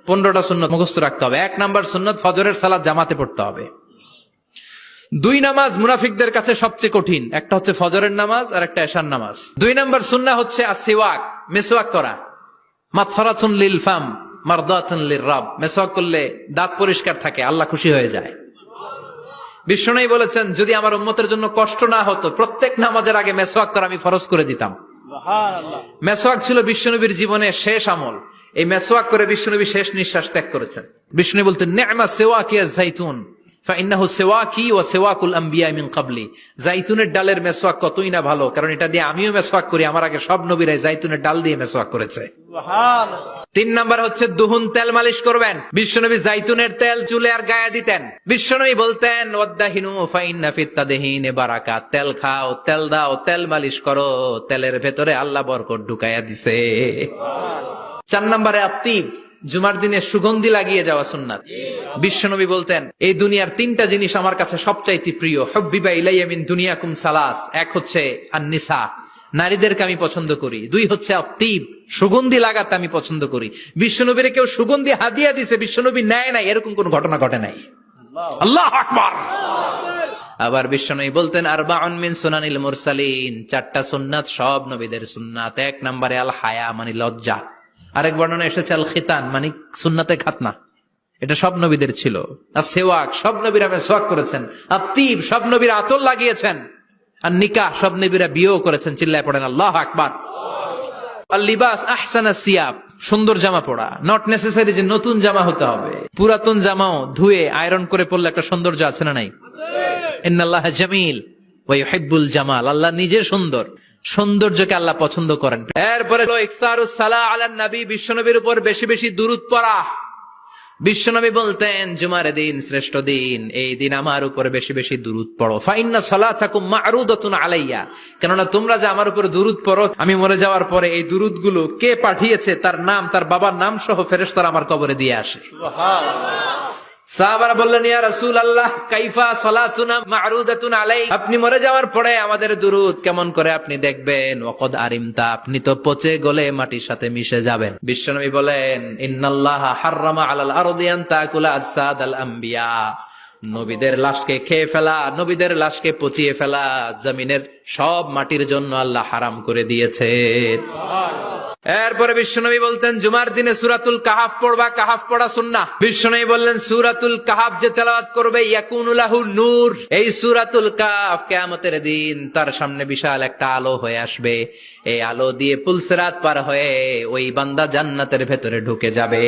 15টা সুন্নত মুখস্থ রাখতে হবে। 1 নাম্বার সুন্নত ফজরের সালাত জামাতে পড়তে হবে। 2 নামাজ মুনাফিকদের কাছে সবচেয়ে কঠিন, একটা হচ্ছে ফজরের নামাজ আর একটা এশার নামাজ। 2 নাম্বার সুন্নাহ হচ্ছে আসওয়াক, মেসওয়াক করা। মাতফারাতুন লিল ফাম মারদাতুন লিররাব, মেসওয়াক করলে দাঁত পরিষ্কার থাকে, আল্লাহ খুশি হয়ে যায়। বিশ্বনবী বলেছেন, যদি আমার উম্মতের জন্য কষ্ট না হতো প্রত্যেক নামাজের আগে মেসওয়াক করা আমি ফরজ করে দিতাম। মেসওয়াক ছিল বিশ্বনবীর জীবনের শেষ আমল। এই মেসওয়াক করে বিশ্বনবী শেষ নিঃশ্বাস ত্যাগ করেছেন। বিশ্বনবী বলতেন, নি'মা সিওয়াকি আয-যাইতুন ফাইন্নাহু সিওয়াকি ওয়া সিওয়াকুল আমবিয়া মিন ক্বাবলি। জাইতুনের ডালের মেসওয়াক কতই না ভালো, কারণ এটা দিয়ে আমিও মেসওয়াক করি, আমার আগে সব নবীরাই জাইতুনের ডাল দিয়ে মেসওয়াক করেছে। সুবহানাল্লাহ। 3 নাম্বার হচ্ছে দুহুন, তেল মালিশ করবেন। বিশ্বনবী জাইতুনের তেল চুলে আর গায়ে দিতেন। বিশ্বনবী বলতেন, ওয়াদাহিনু ফাইন্না ফিত তাদহিনি বারাকাত, তেল খাও, তেল দাও, তেল মালিশ করো, তেলের ভেতরে আল্লাহ বরকত ঢুকাইয়া দিছে। 4 নম্বরে আত্তিব, জুমার দিনে সুগন্ধি লাগিয়ে যাওয়া সুন্নাত। বিশ্বনবী বলতেন, এই দুনিয়ার 3টা জিনিস আমার কাছে সবচাইতে প্রিয়। হুব্বিবা ইলাইয়া মিন দুনিয়াকুম সালাস, 1 হচ্ছে আন-নিসা, নারীদেরকে আমি পছন্দ করি। 2 হচ্ছে আত্তিব, সুগন্ধি লাগাতে আমি পছন্দ করি। বিশ্বনবীরে কেউ সুগন্ধি হাদিয়া দিছে, বিশ্বনবী নেয় নাই, এরকম কোন ঘটনা ঘটে নাই। আল্লাহু আকবার। আবার বিশ্বনবী বলতেন, আরবাউন মিন সুনানিল মুরসালিন, 4টা সুন্নাত সব নবীদের সুন্নাত। 1 নম্বরে আল হায়া, মানে লজ্জা। আরেক বর্ণনা এসেছে আল খিতান, মানে সুন্নাতে খাতনা, এটা সব নবীদের ছিল। আর সেওয়াক, সব নবীরা মেসওয়াক করেছেন। আত্তিব, সব নবীরা আতর লাগিয়েছেন। আর নিকাহ, সব নবীরা বিয়েও করেছেন। চিল্লায় পড়েন আল্লাহু আকবার। আল লিবাস আহসানা সিয়াব, সুন্দর জামা পরা। নট নেসেসারি যে নতুন জামা হতে হবে, পুরাতন জামাও ধুয়ে আয়রন করে পরলে একটা সৌন্দর্য আছে না নাই? ইন্নাল্লাহা জামিল ওয়া ইউহিব্বুল জামাল, আল্লাহ নিজে সুন্দর, সৌন্দর্যকে আল্লাহ পছন্দ করেন। এরপরে ইকসারুস সালাহ আলান নবী, বিশ্বনবীর উপর বেশি বেশি দুরূদ পড়া। বিশ্বনবী বলতেন, জুমার দিন শ্রেষ্ঠ দিন, এই দিন আমার উপর বেশি বেশি দুরূদ পড়ো। ফাইন্না সালাতাকুম মা'রুদাতুন আলাইয়া, কেননা তোমরা যে আমার উপর দুরূদ পড়ো, আমি মরে যাওয়ার পরে এই দুরূদগুলো কে পাঠিয়েছে তার নাম, তার বাবার নাম সহ ফেরেশতারা আমার কবরে দিয়ে আসে। সুবহানাল্লাহ। সাহাবারা বললেন, ইয়া রাসূলুল্লাহ কাইফা সালাতুনা মা'রুদাতুন আলাই, আপনি মরে যাওয়ার পরে আমাদের দুরূদ কেমন করে আপনি দেখবেন? ওয়াকাদ আরিমতা, আপনি তো পচে গলে মাটির সাথে মিশে যাবেন। বিশ্বনবী বলেন, ইন্নাল্লাহা হাররামা আলাল আরদি আন তাকুলা আজসাদাল আম্বিয়া, নবীদের লাশকে খেয়ে ফেলা, নবীদের লাশকে পচিয়ে ফেলা জমিনের সব মাটির জন্য আল্লাহ হারাম করে দিয়েছে। এরপরে বিশ্বনবী বলতেন, জুমার দিনে সূরাতুল কাহাফ পড়বা, কাহাফ পড়া সুন্নাহ। বিশ্বনবী বললেন, সূরাতুল কাহাফ যে তেলাওয়াত করবে ইয়াকুনু লাহু নূর, এই সূরাতুল কাহাফ কিয়ামতের দিন তার সামনে বিশাল একটা আলো হয়ে আসবে। এই আলো দিয়ে পুলসিরাত পার হয়ে ওই বান্দা জান্নাতের ভেতরে ঢুকে যাবে।